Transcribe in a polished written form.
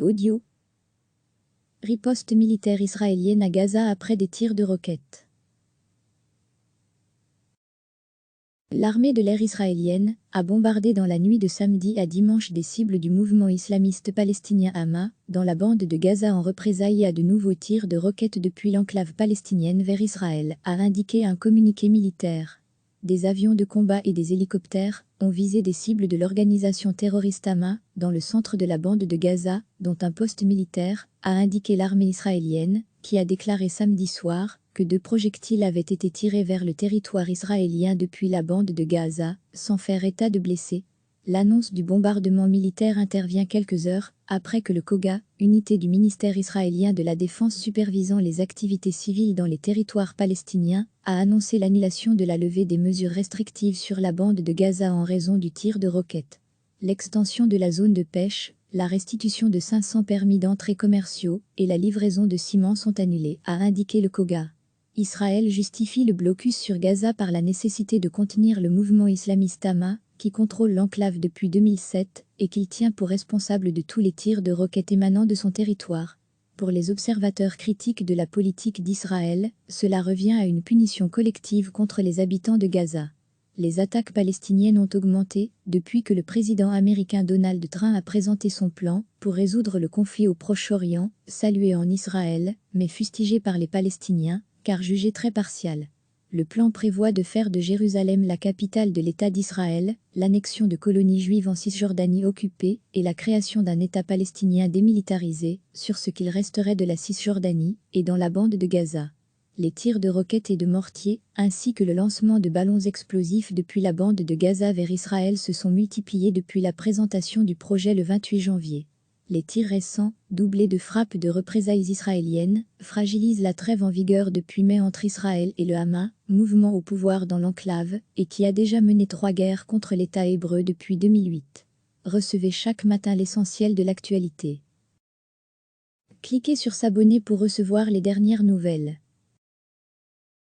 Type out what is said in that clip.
Audio. Riposte militaire israélienne à Gaza après des tirs de roquettes. L'armée de l'air israélienne a bombardé dans la nuit de samedi à dimanche des cibles du mouvement islamiste palestinien Hamas, dans la bande de Gaza en représailles à de nouveaux tirs de roquettes depuis l'enclave palestinienne vers Israël, a indiqué un communiqué militaire. Des avions de combat et des hélicoptères ont visé des cibles de l'organisation terroriste Hamas, dans le centre de la bande de Gaza, dont un poste militaire, a indiqué l'armée israélienne, qui a déclaré samedi soir que 2 projectiles avaient été tirés vers le territoire israélien depuis la bande de Gaza, sans faire état de blessés. L'annonce du bombardement militaire intervient quelques heures après que le COGA, unité du ministère israélien de la Défense supervisant les activités civiles dans les territoires palestiniens, a annoncé l'annulation de la levée des mesures restrictives sur la bande de Gaza en raison du tir de roquettes. L'extension de la zone de pêche, la restitution de 500 permis d'entrée commerciaux et la livraison de ciment sont annulées, a indiqué le COGA. Israël justifie le blocus sur Gaza par la nécessité de contenir le mouvement islamiste Hamas, qui contrôle l'enclave depuis 2007 et qu'il tient pour responsable de tous les tirs de roquettes émanant de son territoire. Pour les observateurs critiques de la politique d'Israël, cela revient à une punition collective contre les habitants de Gaza. Les attaques palestiniennes ont augmenté depuis que le président américain Donald Trump a présenté son plan pour résoudre le conflit au Proche-Orient, salué en Israël, mais fustigé par les Palestiniens, car jugé très partial. Le plan prévoit de faire de Jérusalem la capitale de l'État d'Israël, l'annexion de colonies juives en Cisjordanie occupée et la création d'un État palestinien démilitarisé sur ce qu'il resterait de la Cisjordanie et dans la bande de Gaza. Les tirs de roquettes et de mortiers, ainsi que le lancement de ballons explosifs depuis la bande de Gaza vers Israël se sont multipliés depuis la présentation du projet le 28 janvier. Les tirs récents, doublés de frappes de représailles israéliennes, fragilisent la trêve en vigueur depuis mai entre Israël et le Hamas, mouvement au pouvoir dans l'enclave, et qui a déjà mené 3 guerres contre l'État hébreu depuis 2008. Recevez chaque matin l'essentiel de l'actualité. Cliquez sur s'abonner pour recevoir les dernières nouvelles.